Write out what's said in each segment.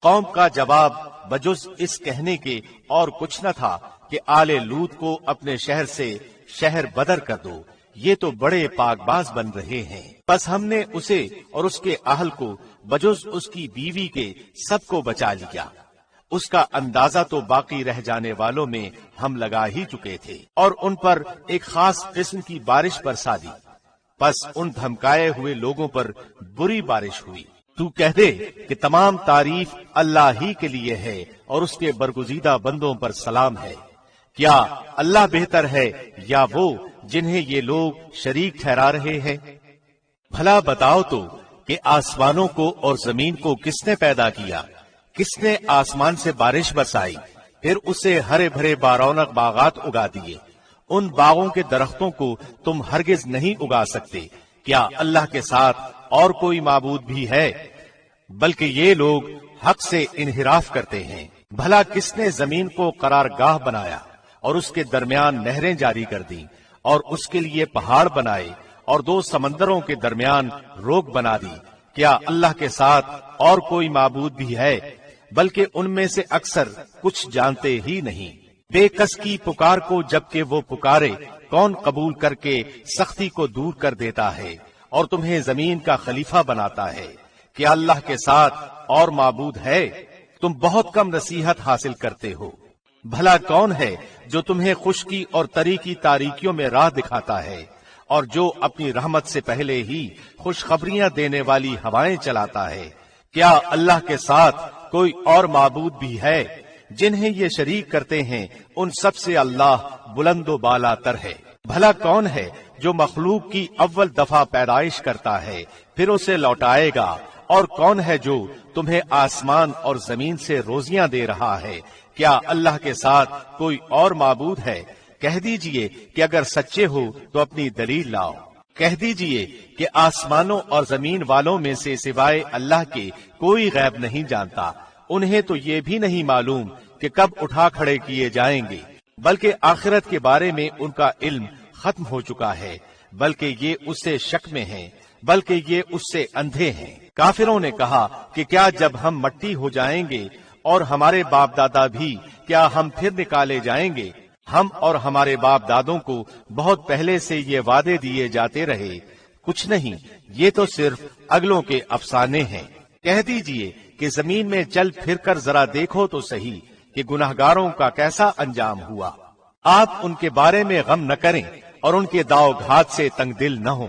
قوم کا جواب بجز اس کہنے کے اور کچھ نہ تھا کہ آل لوط کو اپنے شہر سے شہر بدر کر دو، یہ تو بڑے پاک باز بن رہے ہیں۔ بس ہم نے اسے اور اس کے اہل کو بجز اس کی بیوی کے سب کو بچا لیا، اس کا اندازہ تو باقی رہ جانے والوں میں ہم لگا ہی چکے تھے، اور ان پر ایک خاص قسم کی بارش برسا دی، بس ان دھمکائے ہوئے لوگوں پر بری بارش ہوئی۔ تو کہہ دے کہ تمام تعریف اللہ ہی کے لیے ہے اور اس کے برگزیدہ بندوں پر سلام ہے۔ کیا اللہ بہتر ہے یا وہ جنہیں یہ لوگ شریک ٹھہرا رہے ہیں؟ بھلا بتاؤ تو کہ آسمانوں کو اور زمین کو کس نے پیدا کیا؟ کس نے آسمان سے بارش برسائی، پھر اسے ہرے بھرے بارونق باغات اگا دیے؟ ان باغوں کے درختوں کو تم ہرگز نہیں اگا سکتے۔ کیا اللہ کے ساتھ اور کوئی معبود بھی ہے؟ بلکہ یہ لوگ حق سے انحراف کرتے ہیں۔ بھلا کس نے زمین کو قرارگاہ بنایا اور اس کے درمیان نہریں جاری کر دیں اور اس کے لیے پہاڑ بنائے اور دو سمندروں کے درمیان روک بنا دی؟ کیا اللہ کے ساتھ اور کوئی معبود بھی ہے؟ بلکہ ان میں سے اکثر کچھ جانتے ہی نہیں۔ بے کس کی پکار کو جبکہ وہ پکارے کون قبول کر کے سختی کو دور کر دیتا ہے اور تمہیں زمین کا خلیفہ بناتا ہے؟ کیا اللہ کے ساتھ اور معبود ہے؟ تم بہت کم نصیحت حاصل کرتے ہو۔ بھلا کون ہے جو تمہیں خشکی اور تری کی تاریکیوں میں راہ دکھاتا ہے اور جو اپنی رحمت سے پہلے ہی خوشخبریاں دینے والی ہوائیں چلاتا ہے؟ کیا اللہ کے ساتھ کوئی اور معبود بھی ہے؟ جنہیں یہ شریک کرتے ہیں ان سب سے اللہ بلند و بالا تر ہے۔ بھلا کون ہے جو مخلوق کی اول دفعہ پیدائش کرتا ہے پھر اسے لوٹائے گا؟ اور کون ہے جو تمہیں آسمان اور زمین سے روزیاں دے رہا ہے؟ کیا اللہ کے ساتھ کوئی اور معبود ہے؟ کہہ دیجئے کہ اگر سچے ہو تو اپنی دلیل لاؤ۔ کہہ دیجئے کہ آسمانوں اور زمین والوں میں سے سوائے اللہ کے کوئی غیب نہیں جانتا۔ انہیں تو یہ بھی نہیں معلوم کہ کب اٹھا کھڑے کیے جائیں گے، بلکہ آخرت کے بارے میں ان کا علم ختم ہو چکا ہے، بلکہ یہ اس سے شک میں ہیں، بلکہ یہ اس سے اندھے ہیں۔ کافروں نے کہا کہ کیا جب ہم مٹی ہو جائیں گے اور ہمارے باپ دادا بھی، کیا ہم پھر نکالے جائیں گے؟ ہم اور ہمارے باپ دادوں کو بہت پہلے سے یہ وعدے دیے جاتے رہے، کچھ نہیں، یہ تو صرف اگلوں کے افسانے ہیں۔ کہہ دیجئے کہ زمین میں چل پھر کر ذرا دیکھو تو صحیح کہ گناہگاروں کا کیسا انجام ہوا۔ آپ ان کے بارے میں غم نہ کریں اور ان کے داؤ گھات سے تنگ دل نہ ہوں،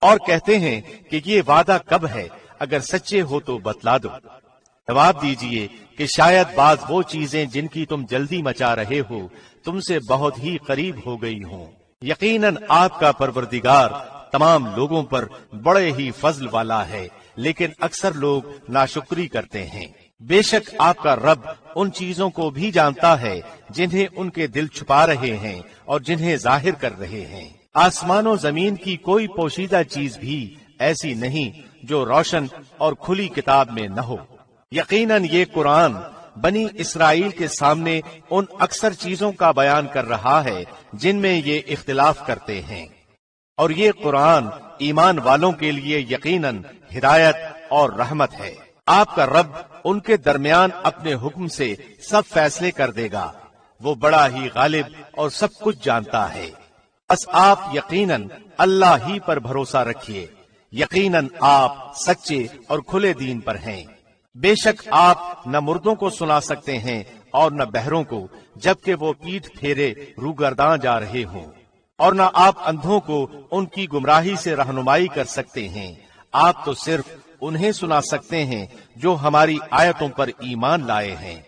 اور کہتے ہیں کہ یہ وعدہ کب ہے؟ اگر سچے ہو تو بتلا دو۔ جواب دیجئے کہ شاید بعض وہ چیزیں جن کی تم جلدی مچا رہے ہو تم سے بہت ہی قریب ہو گئی ہوں۔ یقیناً آپ کا پروردگار تمام لوگوں پر بڑے ہی فضل والا ہے، لیکن اکثر لوگ ناشکری کرتے ہیں۔ بے شک آپ کا رب ان چیزوں کو بھی جانتا ہے جنہیں ان کے دل چھپا رہے ہیں اور جنہیں ظاہر کر رہے ہیں۔ آسمان و زمین کی کوئی پوشیدہ چیز بھی ایسی نہیں جو روشن اور کھلی کتاب میں نہ ہو۔ یقیناً یہ قرآن بنی اسرائیل کے سامنے ان اکثر چیزوں کا بیان کر رہا ہے جن میں یہ اختلاف کرتے ہیں، اور یہ قرآن ایمان والوں کے لیے یقیناً ہدایت اور رحمت ہے۔ آپ کا رب ان کے درمیان اپنے حکم سے سب فیصلے کر دے گا، وہ بڑا ہی غالب اور سب کچھ جانتا ہے۔ بس آپ یقیناً اللہ ہی پر بھروسہ رکھیے، یقیناً آپ سچے اور کھلے دین پر ہیں۔ بے شک آپ نہ مردوں کو سنا سکتے ہیں اور نہ بہروں کو جبکہ وہ پیٹھ پھیرے روگرداں جا رہے ہوں، اور نہ آپ اندھوں کو ان کی گمراہی سے رہنمائی کر سکتے ہیں۔ آپ تو صرف انہیں سنا سکتے ہیں جو ہماری آیتوں پر ایمان لائے ہیں،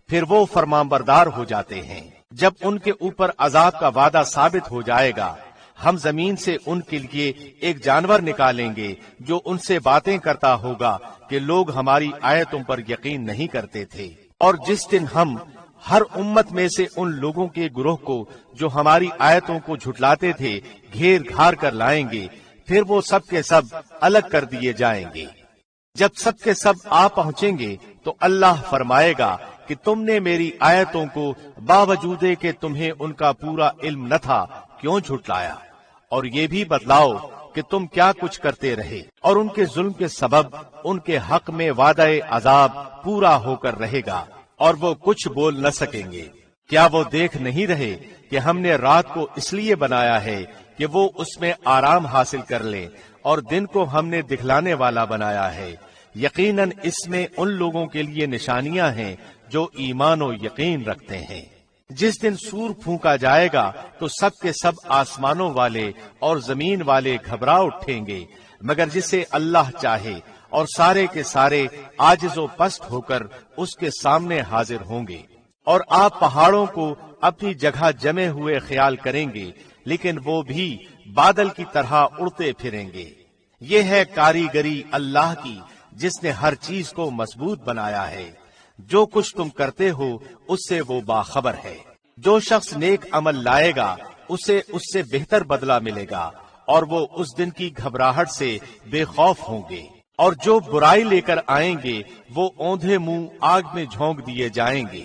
پھر وہ فرمانبردار ہو جاتے ہیں۔ جب ان کے اوپر عذاب کا وعدہ ثابت ہو جائے گا، ہم زمین سے ان کے لیے ایک جانور نکالیں گے جو ان سے باتیں کرتا ہوگا کہ لوگ ہماری آیتوں پر یقین نہیں کرتے تھے۔ اور جس دن ہم ہر امت میں سے ان لوگوں کے گروہ کو جو ہماری آیتوں کو جھٹلاتے تھے گھیر گھار کر لائیں گے، پھر وہ سب کے سب الگ کر دیے جائیں گے۔ جب سب کے سب آ پہنچیں گے تو اللہ فرمائے گا کہ تم نے میری آیتوں کو باوجود کہ تمہیں ان کا پورا علم نہ تھا کیوں جھٹلایا، اور یہ بھی بتلاؤ کہ کہ تم کیا کچھ کرتے رہے، اور ان کے ظلم کے سبب ان کے حق میں وعدہ عذاب پورا ہو کر رہے گا اور وہ کچھ بول نہ سکیں گے۔ کیا وہ دیکھ نہیں رہے کہ ہم نے رات کو اس لیے بنایا ہے کہ وہ اس میں آرام حاصل کر لیں، اور دن کو ہم نے دکھلانے والا بنایا ہے۔ یقیناً اس میں ان لوگوں کے لیے نشانیاں ہیں جو ایمان و یقین رکھتے ہیں۔ جس دن سور پھونکا جائے گا تو سب کے سب آسمانوں والے اور زمین والے گھبرا اٹھیں گے مگر جسے اللہ چاہے، اور سارے کے سارے عاجز و پست ہو کر اس کے سامنے حاضر ہوں گے۔ اور آپ پہاڑوں کو اپنی جگہ جمے ہوئے خیال کریں گے، لیکن وہ بھی بادل کی طرح اڑتے پھریں گے۔ یہ ہے کاریگری اللہ کی جس نے ہر چیز کو مضبوط بنایا ہے۔ جو کچھ تم کرتے ہو اس سے وہ باخبر ہے۔ جو شخص نیک عمل لائے گا اسے اس سے بہتر بدلہ ملے گا، اور وہ اس دن کی گھبراہٹ سے بے خوف ہوں گے۔ اور جو برائی لے کر آئیں گے وہ اوندھے منہ آگ میں جھونک دیے جائیں گے۔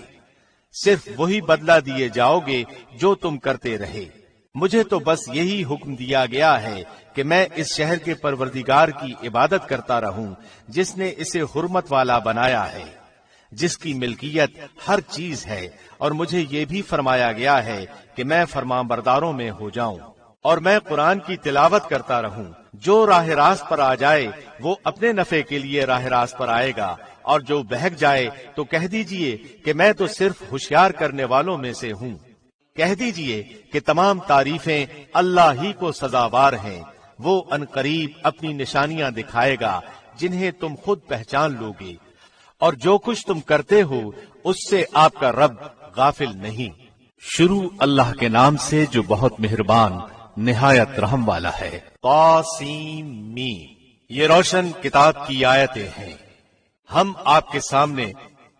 صرف وہی بدلہ دیے جاؤ گے جو تم کرتے رہے۔ مجھے تو بس یہی حکم دیا گیا ہے کہ میں اس شہر کے پروردگار کی عبادت کرتا رہوں جس نے اسے حرمت والا بنایا ہے، جس کی ملکیت ہر چیز ہے، اور مجھے یہ بھی فرمایا گیا ہے کہ میں فرمانبرداروں میں ہو جاؤں، اور میں قرآن کی تلاوت کرتا رہوں۔ جو راہ راست پر آ جائے وہ اپنے نفع کے لیے راہ راست پر آئے گا، اور جو بہک جائے تو کہہ دیجئے کہ میں تو صرف ہوشیار کرنے والوں میں سے ہوں۔ کہہ دیجئے کہ تمام تعریفیں اللہ ہی کو سزاوار ہیں۔ وہ عنقریب اپنی نشانیاں دکھائے گا جنہیں تم خود پہچان لوگے، اور جو کچھ تم کرتے ہو اس سے آپ کا رب غافل نہیں۔ شروع اللہ کے نام سے جو بہت مہربان نہایت رحم والا ہے۔ طاسیم میم، یہ روشن کتاب کی آیتیں ہیں۔ ہم آپ کے سامنے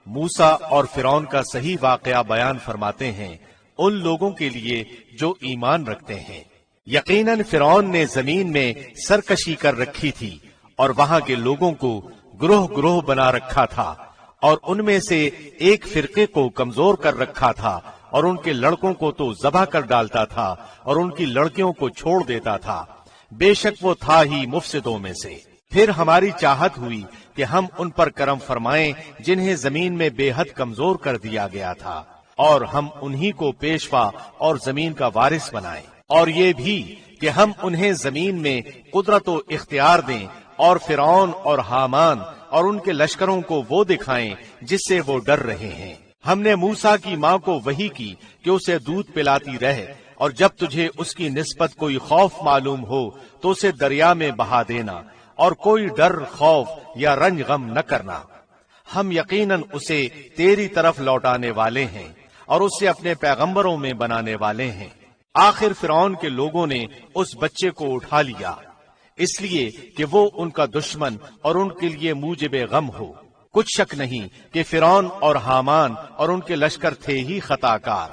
موسیٰ اور فرعون کا صحیح واقعہ بیان فرماتے ہیں ان لوگوں کے لیے جو ایمان رکھتے ہیں۔ یقیناً فرعون نے زمین میں سرکشی کر رکھی تھی اور وہاں کے لوگوں کو گروہ گروہ بنا رکھا تھا، اور ان میں سے ایک فرقے کو کمزور کر رکھا تھا، اور ان کے لڑکوں کو تو ذبح کر ڈالتا تھا اور ان کی لڑکیوں کو چھوڑ دیتا تھا۔ بے شک وہ تھا ہی مفسدوں میں سے۔ پھر ہماری چاہت ہوئی کہ ہم ان پر کرم فرمائیں جنہیں زمین میں بے حد کمزور کر دیا گیا تھا، اور ہم انہی کو پیشوا اور زمین کا وارث بنائیں، اور یہ بھی کہ ہم انہیں زمین میں قدرت و اختیار دیں، اور فرعون اور حامان اور ان کے لشکروں کو وہ دکھائیں جس سے وہ ڈر رہے ہیں۔ ہم نے موسیٰ کی ماں کو وحی کی کہ اسے دودھ پلاتی رہے، اور جب تجھے اس کی نسبت کوئی خوف معلوم ہو تو اسے دریا میں بہا دینا، اور کوئی ڈر، خوف یا رنج غم نہ کرنا۔ ہم یقیناً اسے تیری طرف لوٹانے والے ہیں اور اسے اپنے پیغمبروں میں بنانے والے ہیں۔ آخر فرعون کے لوگوں نے اس بچے کو اٹھا لیا، اس لیے کہ وہ ان کا دشمن اور ان کے لیے موجب غم ہو۔ کچھ شک نہیں کہ فرعون اور حامان اور ان کے لشکر تھے ہی خطا کار۔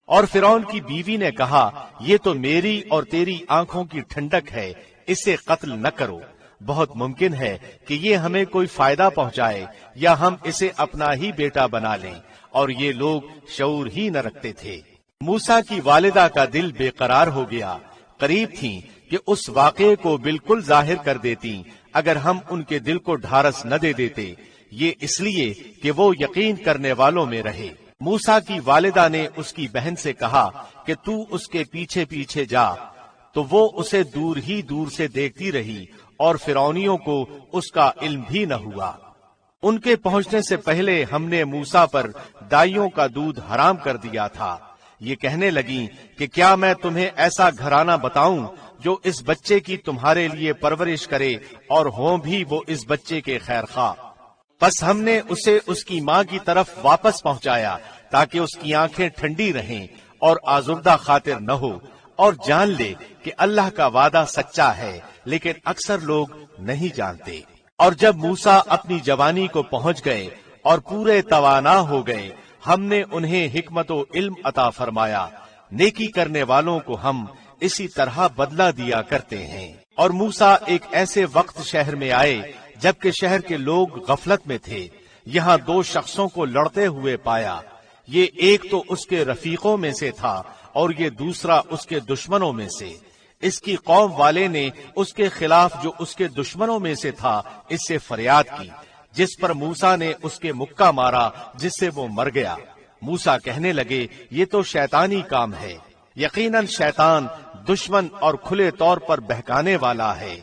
اور فرعون کی بیوی نے کہا، یہ تو میری اور تیری آنکھوں کی ٹھنڈک ہے، اسے قتل نہ کرو۔ بہت ممکن ہے کہ یہ ہمیں کوئی فائدہ پہنچائے یا ہم اسے اپنا ہی بیٹا بنا لیں، اور یہ لوگ شعور ہی نہ رکھتے تھے۔ موسیٰ کی والدہ کا دل بے قرار ہو گیا، قریب تھیں کہ اس واقعے کو بالکل ظاہر کر دیتی اگر ہم ان کے دل کو ڈھارس نہ دے دیتے، یہ اس لیے کہ وہ یقین کرنے والوں میں رہے۔ موسیٰ کی والدہ نے اس کی بہن سے کہا کہ تو اس کے پیچھے پیچھے جا، تو وہ اسے دور ہی دور سے دیکھتی رہی، اور فرعونیوں کو اس کا علم بھی نہ ہوا۔ ان کے پہنچنے سے پہلے ہم نے موسیٰ پر دائیوں کا دودھ حرام کر دیا تھا۔ یہ کہنے لگیں کہ کیا میں تمہیں ایسا گھرانہ بتاؤں جو اس بچے کی تمہارے لیے پرورش کرے اور ہوں بھی وہ اس بچے کے خیر خواہ۔ بس ہم نے اسے اس کی ماں کی طرف واپس پہنچایا تاکہ اس کی آنکھیں ٹھنڈی رہیں اور آزردہ خاطر نہ ہو، اور جان لے کہ اللہ کا وعدہ سچا ہے، لیکن اکثر لوگ نہیں جانتے۔ اور جب موسیٰ اپنی جوانی کو پہنچ گئے اور پورے توانا ہو گئے، ہم نے انہیں حکمت و علم عطا فرمایا۔ نیکی کرنے والوں کو ہم اسی طرح بدلہ دیا کرتے ہیں۔ اور موسیٰ ایک ایسے وقت شہر میں آئے جبکہ شہر کے لوگ غفلت میں تھے۔ یہاں دو شخصوں کو لڑتے ہوئے پایا، یہ ایک تو اس کے رفیقوں میں سے تھا اور یہ دوسرا اس کے دشمنوں میں سے۔ اس کی قوم والے نے اس کے خلاف جو اس کے دشمنوں میں سے تھا اس سے فریاد کی، جس پر موسیٰ نے اس کے مکہ مارا جس سے وہ مر گیا۔ موسیٰ کہنے لگے یہ تو شیطانی کام ہے، یقیناً شیطان دشمن اور کھلے طور پر بہکانے والا ہے۔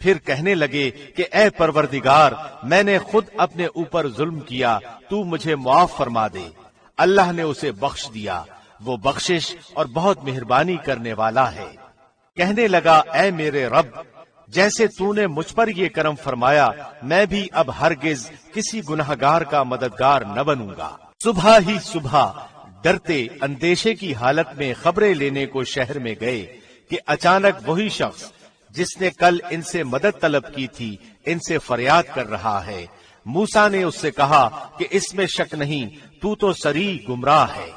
پھر کہنے لگے کہ اے پروردگار، میں نے خود اپنے اوپر ظلم کیا، تو مجھے معاف فرما دے۔ اللہ نے اسے بخش دیا، وہ بخشش اور بہت مہربانی کرنے والا ہے۔ کہنے لگا اے میرے رب، جیسے تو نے مجھ پر یہ کرم فرمایا، میں بھی اب ہرگز کسی گنہگار کا مددگار نہ بنوں گا۔ صبح ہی صبح ڈرتے اندیشے کی حالت میں خبریں لینے کو شہر میں گئے کہ اچانک وہی شخص جس نے کل ان سے مدد طلب کی تھی ان سے فریاد کر رہا ہے۔ موسیٰ نے اس سے کہا کہ اس میں شک نہیں، تو صریح گمراہ ہے۔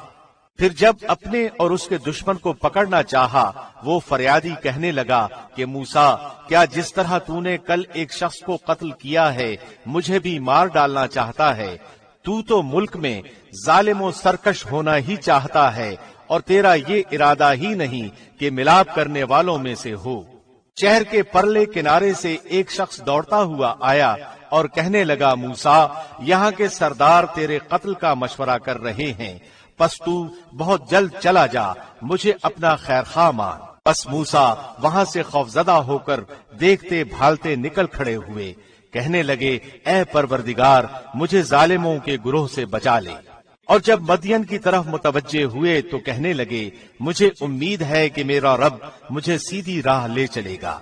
پھر جب اپنے اور اس کے دشمن کو پکڑنا چاہا، وہ فریادی کہنے لگا کہ موسیٰ، کیا جس طرح تو نے کل ایک شخص کو قتل کیا ہے مجھے بھی مار ڈالنا چاہتا ہے؟ تو ملک میں ظالم و سرکش ہونا ہی چاہتا ہے، اور تیرا یہ ارادہ ہی نہیں کہ ملاپ کرنے والوں میں سے ہو۔ شہر کے پرلے کنارے سے ایک شخص دوڑتا ہوا آیا اور کہنے لگا موسیٰ، یہاں کے سردار تیرے قتل کا مشورہ کر رہے ہیں، پس تو بہت جلد چلا جا، مجھے اپنا خیر خواہ مان۔ پس موسیٰ وہاں سے خوفزدہ ہو کر دیکھتے بھالتے نکل کھڑے ہوئے، کہنے لگے اے پروردگار، مجھے ظالموں کے گروہ سے بچا لے۔ اور جب مدین کی طرف متوجہ ہوئے تو کہنے لگے مجھے امید ہے کہ میرا رب مجھے سیدھی راہ لے چلے گا۔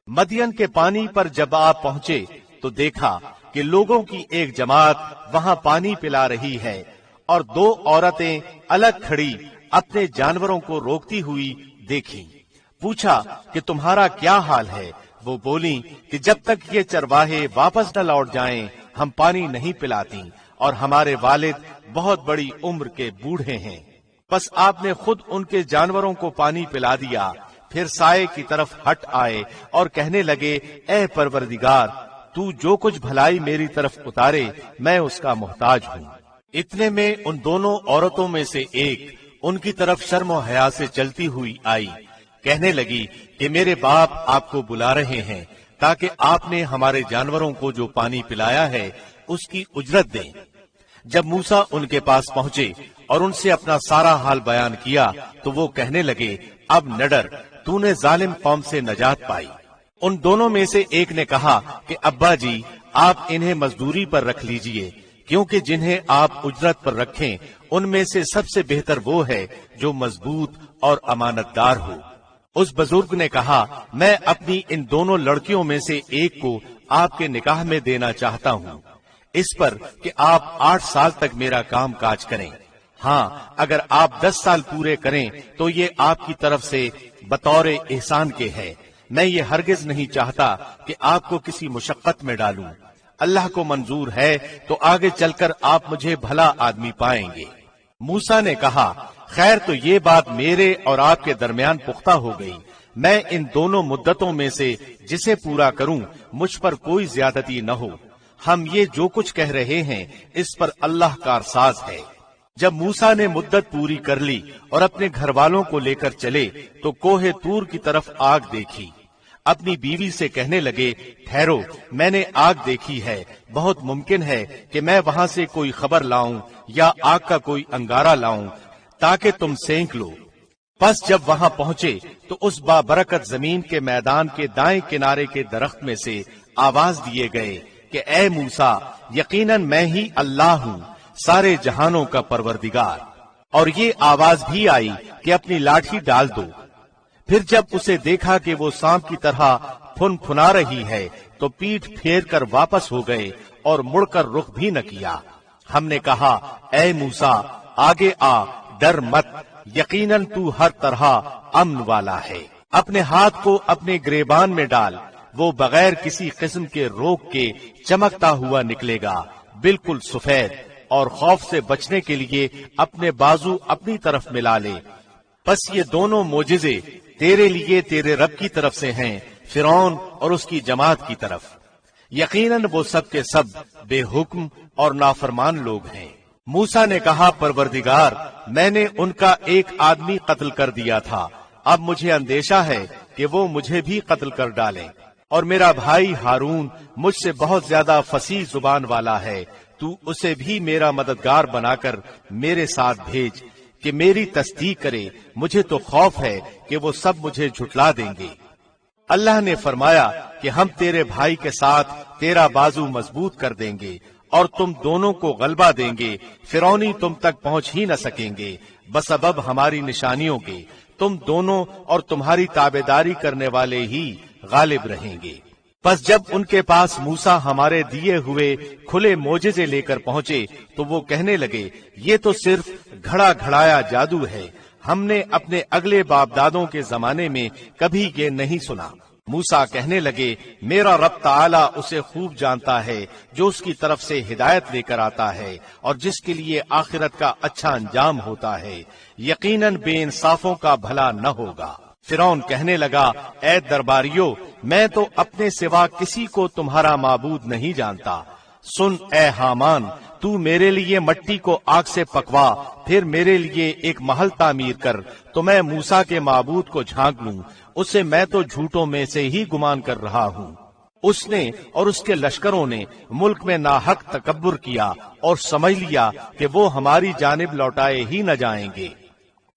مدین کے پانی پر جب آپ پہنچے تو دیکھا کہ لوگوں کی ایک جماعت وہاں پانی پلا رہی ہے، اور دو عورتیں الگ کھڑی اپنے جانوروں کو روکتی ہوئی دیکھی۔ پوچھا کہ تمہارا کیا حال ہے؟ وہ بولی کہ جب تک یہ چرواہے واپس نہ لوٹ جائیں ہم پانی نہیں پلاتی، اور ہمارے والد بہت بڑی عمر کے بوڑھے ہیں۔ پس آپ نے خود ان کے جانوروں کو پانی پلا دیا، پھر سائے کی طرف ہٹ آئے اور کہنے لگے اے پروردگار، تو جو کچھ بھلائی میری طرف اتارے میں اس کا محتاج ہوں۔ اتنے میں ان دونوں عورتوں میں سے ایک ان کی طرف شرم و حیا سے چلتی ہوئی آئی، کہنے لگی کہ میرے باپ آپ کو بلا رہے ہیں تاکہ آپ نے ہمارے جانوروں کو جو پانی پلایا ہے اس کی اجرت دیں۔ جب موسیٰ ان کے پاس پہنچے اور ان سے اپنا سارا حال بیان کیا تو وہ کہنے لگے اب نہ ڈر، تو نے ظالم قوم سے نجات پائی۔ ان دونوں میں سے ایک نے کہا کہ ابا جی، آپ انہیں مزدوری پر رکھ لیجئے، کیونکہ جنہیں آپ اجرت پر رکھیں ان میں سے سب سے بہتر وہ ہے جو مضبوط اور امانت دار ہو۔ اس بزرگ نے کہا میں اپنی ان دونوں لڑکیوں میں سے ایک کو آپ کے نکاح میں دینا چاہتا ہوں، اس پر کہ آپ 8 سال تک میرا کام کاج کریں۔ ہاں، اگر آپ 10 سال پورے کریں تو یہ آپ کی طرف سے بطور احسان کے ہے۔ میں یہ ہرگز نہیں چاہتا کہ آپ کو کسی مشقت میں ڈالوں۔ اللہ کو منظور ہے تو آگے چل کر آپ مجھے بھلا آدمی پائیں گے۔ موسیٰ نے کہا خیر، تو یہ بات میرے اور آپ کے درمیان پختہ ہو گئی۔ میں ان دونوں مدتوں میں سے جسے پورا کروں مجھ پر کوئی زیادتی نہ ہو۔ ہم یہ جو کچھ کہہ رہے ہیں اس پر اللہ کارساز ہے۔ جب موسیٰ نے مدت پوری کر لی اور اپنے گھر والوں کو لے کر چلے تو کوہ طور کی طرف آگ دیکھی۔ اپنی بیوی سے کہنے لگے ٹھہرو، میں نے آگ دیکھی ہے، بہت ممکن ہے کہ میں وہاں سے کوئی خبر لاؤں یا آگ کا کوئی انگارہ لاؤں تاکہ تم سینک لو۔ پس جب وہاں پہنچے تو اس بابرکت زمین کے میدان کے دائیں کنارے کے درخت میں سے آواز دیے گئے کہ اے موسیٰ، یقیناً میں ہی اللہ ہوں، سارے جہانوں کا پروردگار۔ اور یہ آواز بھی آئی کہ اپنی لاٹھی ڈال دو۔ پھر جب اسے دیکھا کہ وہ سانپ کی طرح پھن پھنا رہی ہے تو پیٹھ پھیر کر واپس ہو گئے اور مڑ کر رخ بھی نہ کیا۔ ہم نے کہا اے موسیٰ، آگے آ، ڈر مت، یقیناً تو ہر طرح امن والا ہے۔ اپنے ہاتھ کو اپنے گریبان میں ڈال، وہ بغیر کسی قسم کے روک کے چمکتا ہوا نکلے گا، بالکل سفید، اور خوف سے بچنے کے لیے اپنے بازو اپنی طرف ملا لے۔ پس یہ دونوں معجزے تیرے لیے تیرے رب کی طرف سے ہیں، فرعون اور اس کی جماعت کی طرف۔ یقیناً وہ سب کے سب بے حکم اور نافرمان لوگ ہیں۔ موسیٰ نے کہا پروردگار، میں نے ان کا ایک آدمی قتل کر دیا تھا، اب مجھے اندیشہ ہے کہ وہ مجھے بھی قتل کر ڈالیں، اور میرا بھائی ہارون مجھ سے بہت زیادہ فصیح زبان والا ہے، تو اسے بھی میرا مددگار بنا کر میرے ساتھ بھیج کہ میری تصدیق کرے، مجھے تو خوف ہے کہ وہ سب مجھے جھٹلا دیں گے۔ اللہ نے فرمایا کہ ہم تیرے بھائی کے ساتھ تیرا بازو مضبوط کر دیں گے اور تم دونوں کو غلبہ دیں گے، فرعونی تم تک پہنچ ہی نہ سکیں گے بسبب ہماری نشانیوں کے، تم دونوں اور تمہاری تابعداری کرنے والے ہی غالب رہیں گے۔ پس جب ان کے پاس موسیٰ ہمارے دیے ہوئے کھلے معجزے لے کر پہنچے تو وہ کہنے لگے، یہ تو صرف گھڑا گھڑایا جادو ہے، ہم نے اپنے اگلے باپ دادوں کے زمانے میں کبھی یہ نہیں سنا۔ موسیٰ کہنے لگے، میرا رب تعالیٰ اسے خوب جانتا ہے جو اس کی طرف سے ہدایت لے کر آتا ہے اور جس کے لیے آخرت کا اچھا انجام ہوتا ہے، یقیناً بے انصافوں کا بھلا نہ ہوگا۔ فرعون کہنے لگا، اے درباریو، میں تو اپنے سوا کسی کو تمہارا معبود نہیں جانتا۔ سن اے حامان، تو میرے لیے مٹی کو آگ سے پکوا، پھر میرے لیے ایک محل تعمیر کر تو میں موسیٰ کے معبود کو جھانک لوں، اسے میں تو جھوٹوں میں سے ہی گمان کر رہا ہوں۔ اس نے اور اس کے لشکروں نے ملک میں ناحق تکبر کیا اور سمجھ لیا کہ وہ ہماری جانب لوٹائے ہی نہ جائیں گے۔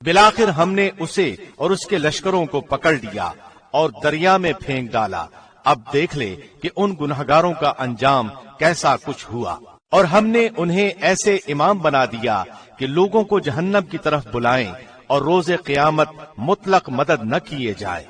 بالآخر ہم نے اسے اور اس کے لشکروں کو پکڑ لیا اور دریا میں پھینک ڈالا۔ اب دیکھ لے کہ ان گنہگاروں کا انجام کیسا کچھ ہوا۔ اور ہم نے انہیں ایسے امام بنا دیا کہ لوگوں کو جہنم کی طرف بلائیں اور روز قیامت مطلق مدد نہ کیے جائے۔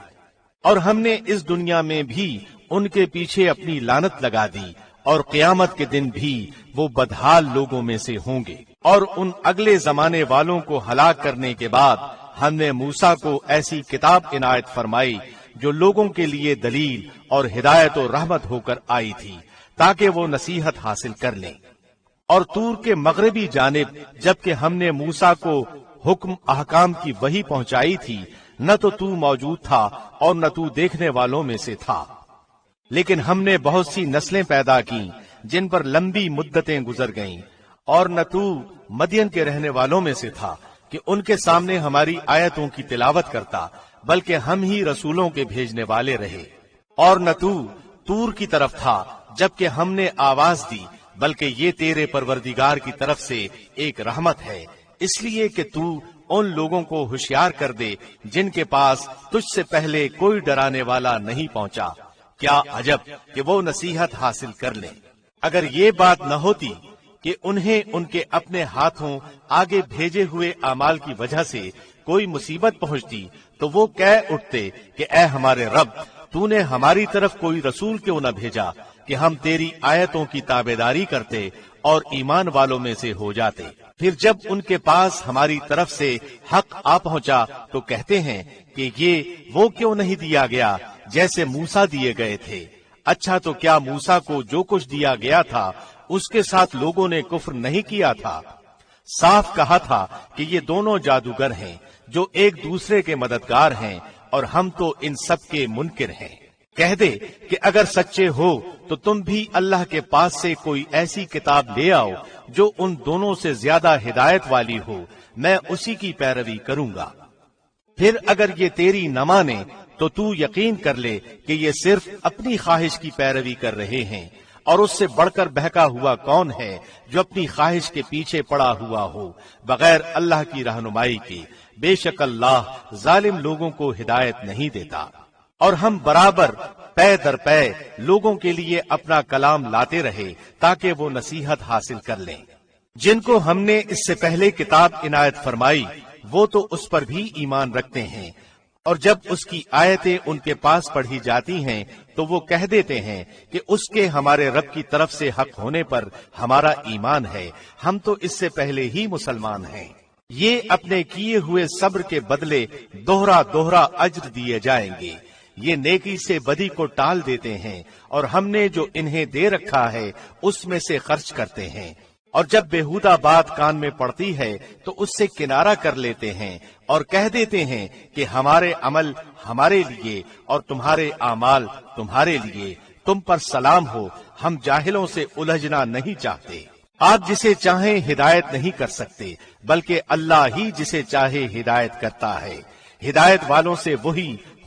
اور ہم نے اس دنیا میں بھی ان کے پیچھے اپنی لعنت لگا دی، اور قیامت کے دن بھی وہ بدحال لوگوں میں سے ہوں گے۔ اور ان اگلے زمانے والوں کو ہلاک کرنے کے بعد ہم نے موسیٰ کو ایسی کتاب عنایت فرمائی جو لوگوں کے لیے دلیل اور ہدایت و رحمت ہو کر آئی تھی تاکہ وہ نصیحت حاصل کر لیں۔ اور طور کے مغربی جانب جبکہ ہم نے موسیٰ کو حکم احکام کی وحی پہنچائی تھی، نہ تو موجود تھا اور نہ تو دیکھنے والوں میں سے تھا، لیکن ہم نے بہت سی نسلیں پیدا کی جن پر لمبی مدتیں گزر گئیں، اور نہ تو مدین کے رہنے والوں میں سے تھا کہ ان کے سامنے ہماری آیتوں کی تلاوت کرتا، بلکہ ہم ہی رسولوں کے بھیجنے والے رہے۔ اور نہ تو طور کی طرف تھا جبکہ ہم نے آواز دی، بلکہ یہ تیرے پروردگار کی طرف سے ایک رحمت ہے، اس لیے کہ تو ان لوگوں کو ہوشیار کر دے جن کے پاس تجھ سے پہلے کوئی ڈرانے والا نہیں پہنچا۔ کیا عجب کہ وہ نصیحت حاصل کر لیں۔ اگر یہ بات نہ ہوتی کہ انہیں ان کے اپنے ہاتھوں آگے بھیجے ہوئے اعمال کی وجہ سے کوئی مصیبت پہنچتی تو وہ کہہ اٹھتے کہ اے ہمارے رب، تو نے ہماری طرف کوئی رسول کیوں نہ بھیجا کہ ہم تیری آیتوں کی تابعداری کرتے اور ایمان والوں میں سے ہو جاتے۔ پھر جب ان کے پاس ہماری طرف سے حق آ پہنچا تو کہتے ہیں کہ یہ وہ کیوں نہیں دیا گیا جیسے موسیٰ دیے گئے تھے۔ اچھا تو کیا موسیٰ کو جو کچھ دیا گیا تھا اس کے ساتھ لوگوں نے کفر نہیں کیا تھا؟ صاف کہا تھا کہ یہ دونوں جادوگر ہیں جو ایک دوسرے کے مددگار ہیں، اور ہم تو ان سب کے منکر ہیں۔ کہہ دے کہ اگر سچے ہو تو تم بھی اللہ کے پاس سے کوئی ایسی کتاب لے آؤ جو ان دونوں سے زیادہ ہدایت والی ہو، میں اسی کی پیروی کروں گا۔ پھر اگر یہ تیری نہ مانے تو تو یقین کر لے کہ یہ صرف اپنی خواہش کی پیروی کر رہے ہیں، اور اس سے بڑھ کر بہکا ہوا کون ہے جو اپنی خواہش کے پیچھے پڑا ہوا ہو بغیر اللہ کی رہنمائی کے۔ بے شک اللہ ظالم لوگوں کو ہدایت نہیں دیتا۔ اور ہم برابر پے در پے لوگوں کے لیے اپنا کلام لاتے رہے تاکہ وہ نصیحت حاصل کر لیں۔ جن کو ہم نے اس سے پہلے کتاب عنایت فرمائی وہ تو اس پر بھی ایمان رکھتے ہیں، اور جب اس کی آیتیں ان کے پاس پڑھی جاتی ہیں تو وہ کہہ دیتے ہیں کہ اس کے ہمارے رب کی طرف سے حق ہونے پر ہمارا ایمان ہے، ہم تو اس سے پہلے ہی مسلمان ہیں۔ یہ اپنے کیے ہوئے صبر کے بدلے دوہرا دوہرا اجر دیے جائیں گے۔ یہ نیکی سے بدی کو ٹال دیتے ہیں، اور ہم نے جو انہیں دے رکھا ہے اس میں سے خرچ کرتے ہیں، اور جب بےہودہ بات کان میں پڑتی ہے تو اس سے کنارہ کر لیتے ہیں اور کہہ دیتے ہیں کہ ہمارے عمل ہمارے لیے اور تمہارے اعمال تمہارے لیے، تم پر سلام ہو، ہم جاہلوں سے الجھنا نہیں چاہتے۔ آپ جسے چاہیں ہدایت نہیں کر سکتے، بلکہ اللہ ہی جسے چاہے ہدایت کرتا ہے۔ ہدایت والوں سے وہی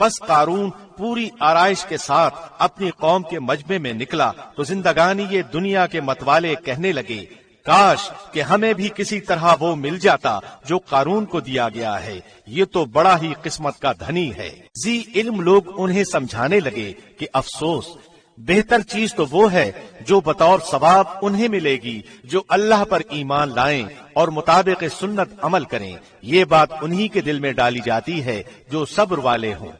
پس قارون پوری آرائش کے ساتھ اپنی قوم کے مجمع میں نکلا تو زندگانی یہ دنیا کے متوالے کہنے لگے، کاش کہ ہمیں بھی کسی طرح وہ مل جاتا جو قارون کو دیا گیا ہے، یہ تو بڑا ہی قسمت کا دھنی ہے۔ ذی علم لوگ انہیں سمجھانے لگے کہ افسوس، بہتر چیز تو وہ ہے جو بطور ثواب انہیں ملے گی جو اللہ پر ایمان لائیں اور مطابق سنت عمل کریں، یہ بات انہی کے دل میں ڈالی جاتی ہے جو صبر والے ہوں۔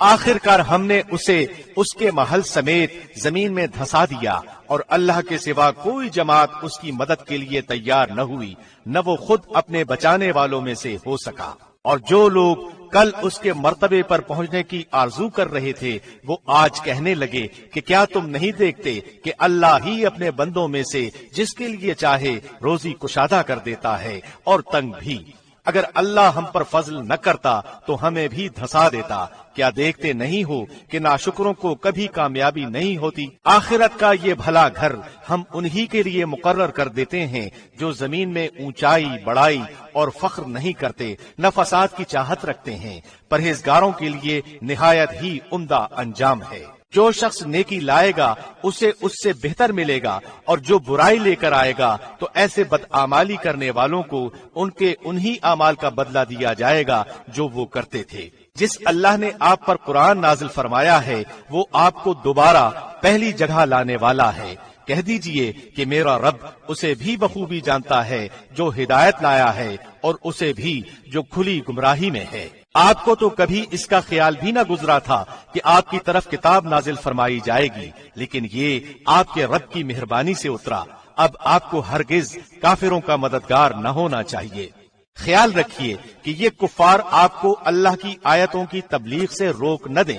آخر کار ہم نے اسے اس کے محل سمیت زمین میں دھسا دیا اور اللہ کے سوا کوئی جماعت اس کی مدد کے لیے تیار نہ ہوئی، نہ وہ خود اپنے بچانے والوں میں سے ہو سکا۔ اور جو لوگ کل اس کے مرتبے پر پہنچنے کی آرزو کر رہے تھے وہ آج کہنے لگے کہ کیا تم نہیں دیکھتے کہ اللہ ہی اپنے بندوں میں سے جس کے لیے چاہے روزی کشادہ کر دیتا ہے اور تنگ بھی، اگر اللہ ہم پر فضل نہ کرتا تو ہمیں بھی دھسا دیتا، کیا دیکھتے نہیں ہو کہ ناشکروں کو کبھی کامیابی نہیں ہوتی؟ آخرت کا یہ بھلا گھر ہم انہی کے لیے مقرر کر دیتے ہیں جو زمین میں اونچائی بڑائی اور فخر نہیں کرتے، نہ فساد کی چاہت رکھتے ہیں، پرہیزگاروں کے لیے نہایت ہی عمدہ انجام ہے۔ جو شخص نیکی لائے گا اسے اس سے بہتر ملے گا، اور جو برائی لے کر آئے گا تو ایسے بدعمالی کرنے والوں کو ان کے انہی اعمال کا بدلہ دیا جائے گا جو وہ کرتے تھے۔ جس اللہ نے آپ پر قرآن نازل فرمایا ہے وہ آپ کو دوبارہ پہلی جگہ لانے والا ہے۔ کہہ دیجئے کہ میرا رب اسے بھی بخوبی جانتا ہے جو ہدایت لایا ہے اور اسے بھی جو کھلی گمراہی میں ہے۔ آپ کو تو کبھی اس کا خیال بھی نہ گزرا تھا کہ آپ کی طرف کتاب نازل فرمائی جائے گی، لیکن یہ آپ کے رب کی مہربانی سے اترا۔ اب آپ کو ہرگز کافروں کا مددگار نہ ہونا چاہیے۔ خیال رکھیے کہ یہ کفار آپ کو اللہ کی آیتوں کی تبلیغ سے روک نہ دیں،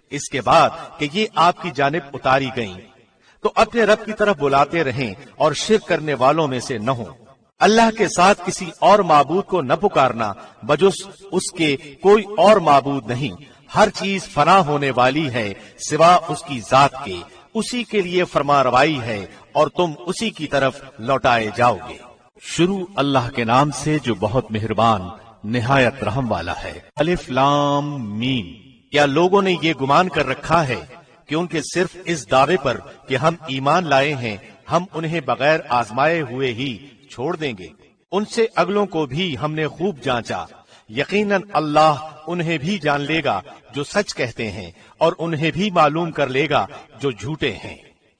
اس کے بعد کہ یہ آپ کی جانب اتاری گئیں، تو اپنے رب کی طرف بلاتے رہیں اور شرک کرنے والوں میں سے نہ ہوں۔ اللہ کے ساتھ کسی اور معبود کو نہ پکارنا، بجز اس کے کوئی اور معبود نہیں۔ ہر چیز فنا ہونے والی ہے سوا اس کی ذات کے، اسی کے لیے فرما روائی ہے اور تم اسی کی طرف لوٹائے جاؤ گے۔ شروع اللہ کے نام سے جو بہت مہربان نہایت رحم والا ہے۔ الف لام میم۔ کیا لوگوں نے یہ گمان کر رکھا ہے کہ ان کے صرف اس دعوے پر کہ ہم ایمان لائے ہیں ہم انہیں بغیر آزمائے ہوئے ہی چھوڑ دیں گے؟ ان سے اگلوں کو بھی ہم نے خوب جانچا، یقیناً اللہ انہیں بھی جان لے گا جو سچ کہتے ہیں اور انہیں بھی معلوم کر لے گا جو جھوٹے ہیں۔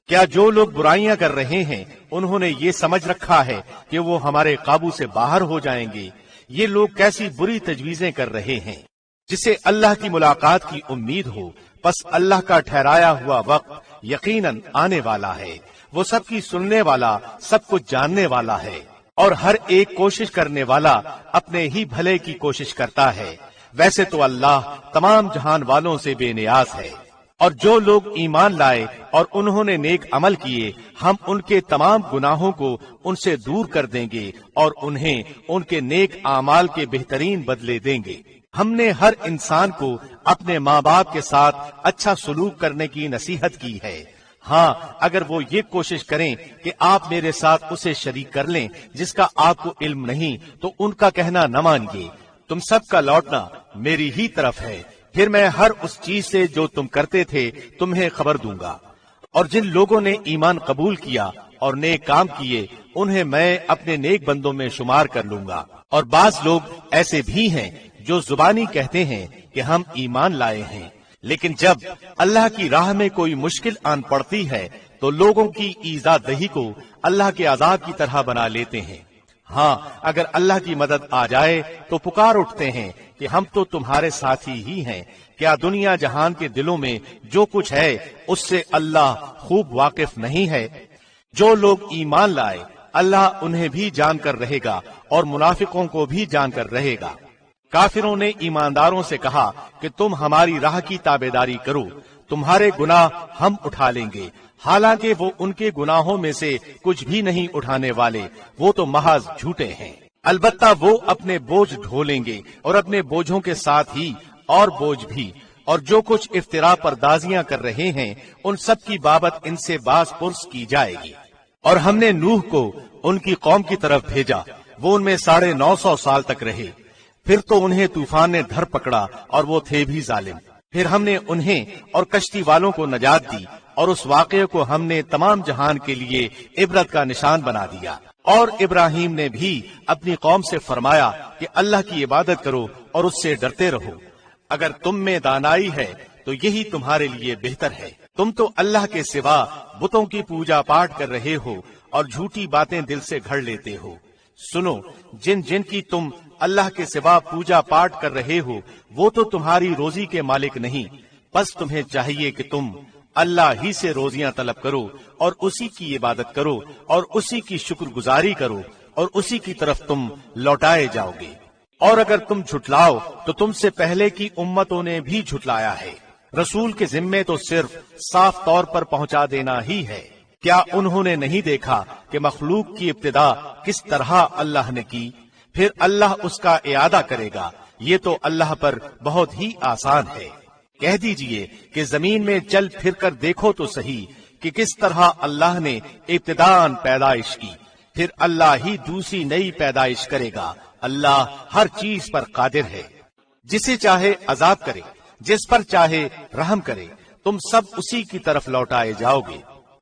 کیا جو لوگ برائیاں کر رہے ہیں انہوں نے یہ سمجھ رکھا ہے کہ وہ ہمارے قابو سے باہر ہو جائیں گے؟ یہ لوگ کیسی بری تجویزیں کر رہے ہیں۔ جسے اللہ کی ملاقات کی امید ہو پس اللہ کا ٹھہرایا ہوا وقت یقیناً آنے والا ہے، وہ سب کی سننے والا، سب کچھ جاننے والا ہے، اور ہر ایک کوشش کرنے والا اپنے ہی بھلے کی کوشش کرتا ہے۔ ویسے تو اللہ تمام جہان والوں سے بے نیاز ہے۔ اور جو لوگ ایمان لائے اور انہوں نے نیک عمل کیے ہم ان کے تمام گناہوں کو ان سے دور کر دیں گے اور انہیں ان کے نیک اعمال کے بہترین بدلے دیں گے۔ ہم نے ہر انسان کو اپنے ماں باپ کے ساتھ اچھا سلوک کرنے کی نصیحت کی ہے۔ ہاں اگر وہ یہ کوشش کریں کہ آپ میرے ساتھ اسے شریک کر لیں جس کا آپ کو علم نہیں تو ان کا کہنا نہ مانیے، تم سب کا لوٹنا میری ہی طرف ہے، پھر میں ہر اس چیز سے جو تم کرتے تھے تمہیں خبر دوں گا۔ اور جن لوگوں نے ایمان قبول کیا اور نیک کام کیے انہیں میں اپنے نیک بندوں میں شمار کر لوں گا۔ اور بعض لوگ ایسے بھی ہیں جو زبانی کہتے ہیں کہ ہم ایمان لائے ہیں، لیکن جب اللہ کی راہ میں کوئی مشکل آن پڑتی ہے تو لوگوں کی ایذا دہی کو اللہ کے عذاب کی طرح بنا لیتے ہیں۔ ہاں اگر اللہ کی مدد آ جائے تو پکار اٹھتے ہیں کہ ہم تو تمہارے ساتھی ہی ہیں۔ کیا دنیا جہان کے دلوں میں جو کچھ ہے اس سے اللہ خوب واقف نہیں ہے؟ جو لوگ ایمان لائے اللہ انہیں بھی جان کر رہے گا اور منافقوں کو بھی جان کر رہے گا۔ کافروں نے ایمانداروں سے کہا کہ تم ہماری راہ کی تابعداری کرو، تمہارے گناہ ہم اٹھا لیں گے، حالانکہ وہ ان کے گناہوں میں سے کچھ بھی نہیں اٹھانے والے، وہ تو محض جھوٹے ہیں۔ البتہ وہ اپنے بوجھ ڈھولیں گے اور اپنے بوجھوں کے ساتھ ہی اور بوجھ بھی، اور جو کچھ افتراء پردازیاں کر رہے ہیں ان سب کی بابت ان سے باز پرس کی جائے گی۔ اور ہم نے نوح کو ان کی قوم کی طرف بھیجا، وہ ان میں 950 سال تک رہے، پھر تو انہیں طوفان نے دھر پکڑا اور وہ تھے بھی ظالم۔ پھر ہم نے انہیں اور کشتی والوں کو نجات دی اور اس واقعے کو ہم نے تمام جہان کے لیے عبرت کا نشان بنا دیا۔ اور ابراہیم نے بھی اپنی قوم سے فرمایا کہ اللہ کی عبادت کرو اور اس سے ڈرتے رہو، اگر تم میں دانائی ہے تو یہی تمہارے لیے بہتر ہے۔ تم تو اللہ کے سوا بتوں کی پوجا پاٹ کر رہے ہو اور جھوٹی باتیں دل سے گھڑ لیتے ہو۔ سنو، جن جن کی تم اللہ کے سوا پوجا پاٹ کر رہے ہو وہ تو تمہاری روزی کے مالک نہیں، بس تمہیں چاہیے کہ تم اللہ ہی سے روزیاں طلب کرو اور اسی کی عبادت کرو اور اسی کی شکر گزاری کرو اور اسی کی طرف تم لوٹائے جاؤ گے۔ اور اگر تم جھٹلاؤ تو تم سے پہلے کی امتوں نے بھی جھٹلایا ہے۔ رسول کے ذمے تو صرف صاف طور پر پہنچا دینا ہی ہے۔ کیا انہوں نے نہیں دیکھا کہ مخلوق کی ابتدا کس طرح اللہ نے کی، پھر اللہ اس کا اعادہ کرے گا؟ یہ تو اللہ پر بہت ہی آسان ہے۔ کہہ دیجئے کہ زمین میں چل پھر کر دیکھو تو صحیح کہ کس طرح اللہ نے ابتداءً پیدائش کی، پھر اللہ ہی دوسری نئی پیدائش کرے گا۔ اللہ ہر چیز پر قادر ہے، جسے چاہے عذاب کرے، جس پر چاہے رحم کرے، تم سب اسی کی طرف لوٹائے جاؤ گے۔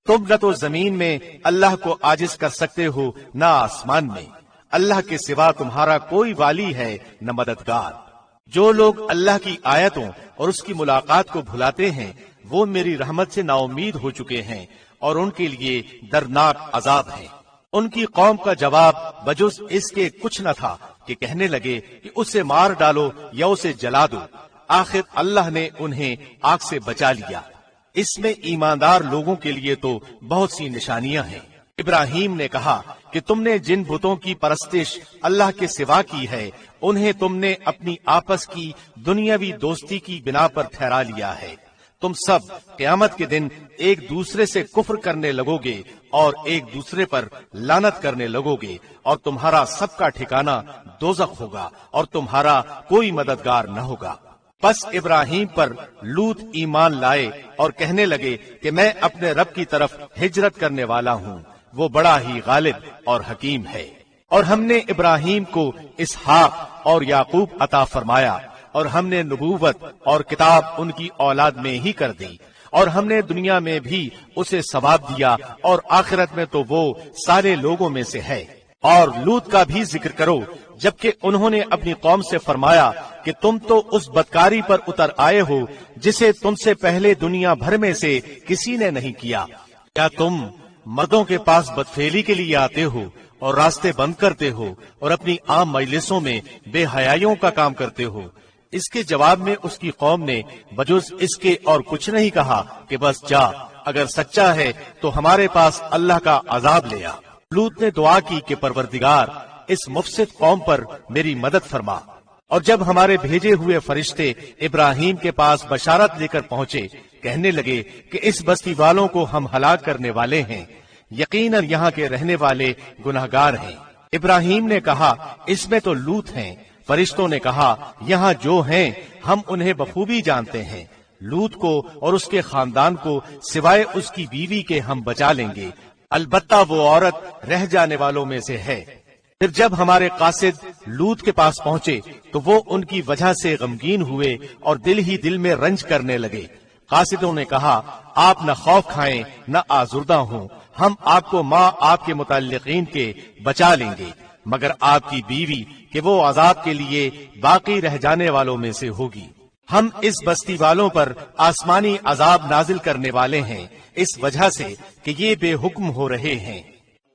تم نہ تو زمین میں اللہ کو عاجز کر سکتے ہو نہ آسمان میں، اللہ کے سوا تمہارا کوئی والی ہے نہ مددگار۔ جو لوگ اللہ کی آیتوں اور اس کی ملاقات کو بھلاتے ہیں وہ میری رحمت سے نا امید ہو چکے ہیں اور ان کے لیے دردناک عذاب ہے۔ ان کی قوم کا جواب بجز اس کے کچھ نہ تھا کہ کہنے لگے کہ اسے مار ڈالو یا اسے جلا دو۔ آخر اللہ نے انہیں آگ سے بچا لیا۔ اس میں ایماندار لوگوں کے لیے تو بہت سی نشانیاں ہیں۔ ابراہیم نے کہا کہ تم نے جن بتوں کی پرستش اللہ کے سوا کی ہے انہیں تم نے اپنی آپس کی دنیاوی دوستی کی بنا پر ٹھہرا لیا ہے۔ تم سب قیامت کے دن ایک دوسرے سے کفر کرنے لگو گے اور ایک دوسرے پر لعنت کرنے لگو گے، اور تمہارا سب کا ٹھکانہ دوزخ ہوگا اور تمہارا کوئی مددگار نہ ہوگا۔ پس ابراہیم پر لوط ایمان لائے اور کہنے لگے کہ میں اپنے رب کی طرف ہجرت کرنے والا ہوں، وہ بڑا ہی غالب اور حکیم ہے۔ اور ہم نے ابراہیم کو اسحاق اور یعقوب عطا فرمایا، اور ہم نے نبوت اور کتاب ان کی اولاد میں ہی کر دی، اور ہم نے دنیا میں بھی اسے ثواب دیا اور آخرت میں تو وہ سارے لوگوں میں سے ہے۔ اور لوط کا بھی ذکر کرو، جبکہ انہوں نے اپنی قوم سے فرمایا کہ تم تو اس بدکاری پر اتر آئے ہو جسے تم سے پہلے دنیا بھر میں سے کسی نے نہیں کیا۔ کیا تم مردوں کے پاس بدفعلی کے لیے آتے ہو اور راستے بند کرتے ہو اور اپنی عام مجلسوں میں بے حیائیوں کا کام کرتے ہو؟ اس کے جواب میں اس کی قوم نے بجز اس کے اور کچھ نہیں کہا کہ بس جا، اگر سچا ہے تو ہمارے پاس اللہ کا عذاب لے آ۔ لوط نے دعا کی کہ پروردگار اس مفسد قوم پر میری مدد فرما۔ اور جب ہمارے بھیجے ہوئے فرشتے ابراہیم کے پاس بشارت لے کر پہنچے، کہنے لگے کہ اس بستی والوں کو ہم ہلاک کرنے والے ہیں، یقیناً یہاں کے رہنے والے گناہگار ہیں۔ ابراہیم نے کہا اس میں تو لوط ہیں۔ فرشتوں نے کہا یہاں جو ہیں ہم انہیں بخوبی جانتے ہیں، لوط کو اور اس کے خاندان کو سوائے اس کی بیوی کے ہم بچا لیں گے، البتہ وہ عورت رہ جانے والوں میں سے ہے۔ پھر جب ہمارے قاصد لوط کے پاس پہنچے تو وہ ان کی وجہ سے غمگین ہوئے اور دل ہی دل میں رنج کرنے لگے۔ قاصدوں نے کہا آپ نہ خوف کھائیں نہ آزردہ ہوں، ہم آپ کو ماں آپ کے متعلقین کے بچا لیں گے، مگر آپ کی بیوی کہ وہ عذاب کے لیے باقی رہ جانے والوں میں سے ہوگی۔ ہم اس بستی والوں پر آسمانی عذاب نازل کرنے والے ہیں اس وجہ سے کہ یہ بے حکم ہو رہے ہیں۔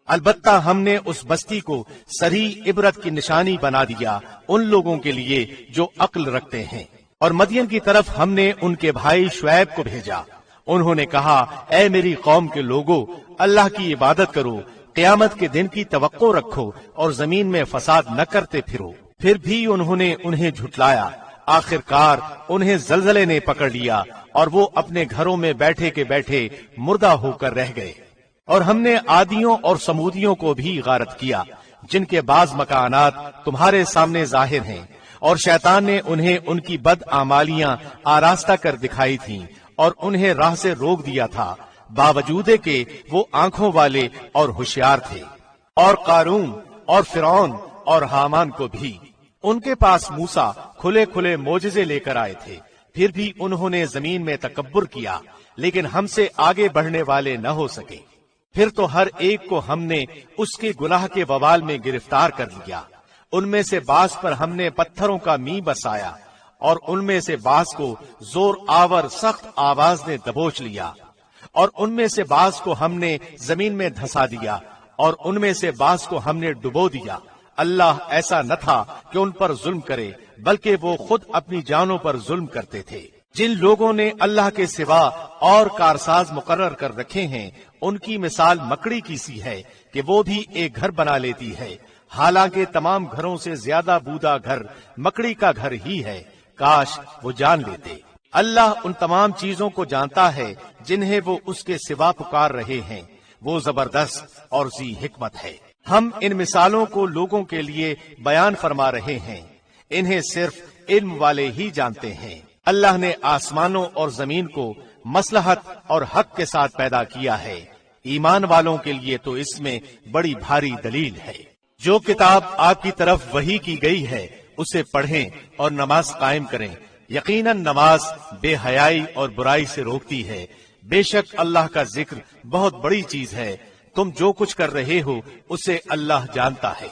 البتہ ہم نے اس بستی کو صریح عبرت کی نشانی بنا دیا ان لوگوں کے لیے جو عقل رکھتے ہیں۔ اور مدین کی طرف ہم نے ان کے بھائی شعیب کو بھیجا، انہوں نے کہا اے میری قوم کے لوگوں، اللہ کی عبادت کرو، قیامت کے دن کی توقع رکھو اور زمین میں فساد نہ کرتے پھرو۔ پھر بھی انہوں نے انہیں جھٹلایا، آخر کار انہیں زلزلے نے پکڑ لیا اور وہ اپنے گھروں میں بیٹھے کے بیٹھے مردہ ہو کر رہ گئے۔ اور ہم نے عادیوں اور سمودیوں کو بھی غارت کیا جن کے بعض مکانات تمہارے سامنے ظاہر ہیں، اور شیطان نے انہیں ان کی بد اعمالیاں آراستہ کر دکھائی تھیں اور انہیں راہ سے روک دیا تھا، باوجود کہ وہ آنکھوں والے اور ہوشیار تھے۔ اور قارون اور فرعون اور حامان کو بھی ان کے پاس موسیٰ کھلے کھلے معجزے لے کر آئے تھے، پھر بھی انہوں نے زمین میں تکبر کیا، لیکن ہم سے آگے بڑھنے والے نہ ہو سکے۔ پھر تو ہر ایک کو ہم نے اس کے گناہ کے وبال میں گرفتار کر لیا۔ ان میں سے بعض پر ہم نے پتھروں کا می بسایا، اور ان میں سے بعض کو زور آور سخت آواز نے دبوچ لیا، اور ان میں سے بعض کو ہم نے زمین میں دھسا دیا، اور ان میں سے بعض کو ہم نے ڈبو دیا۔ اللہ ایسا نہ تھا کہ ان پر ظلم کرے، بلکہ وہ خود اپنی جانوں پر ظلم کرتے تھے۔ جن لوگوں نے اللہ کے سوا اور کارساز مقرر کر رکھے ہیں، ان کی مثال مکڑی کی سی ہے کہ وہ بھی ایک گھر بنا لیتی ہے، حالانکہ تمام گھروں سے زیادہ بودا گھر مکڑی کا گھر ہی ہے۔ کاش وہ جان لیتے۔ اللہ ان تمام چیزوں کو جانتا ہے جنہیں وہ اس کے سوا پکار رہے ہیں، وہ زبردست اور ذی حکمت ہے۔ ہم ان مثالوں کو لوگوں کے لیے بیان فرما رہے ہیں، انہیں صرف علم والے ہی جانتے ہیں۔ اللہ نے آسمانوں اور زمین کو مصلحت اور حق کے ساتھ پیدا کیا ہے، ایمان والوں کے لیے تو اس میں بڑی بھاری دلیل ہے۔ جو کتاب آپ کی طرف وحی کی گئی ہے اسے پڑھیں اور نماز قائم کریں، یقیناً نماز بے حیائی اور برائی سے روکتی ہے۔ بے شک اللہ کا ذکر بہت بڑی چیز ہے، تم جو کچھ کر رہے ہو اسے اللہ جانتا ہے۔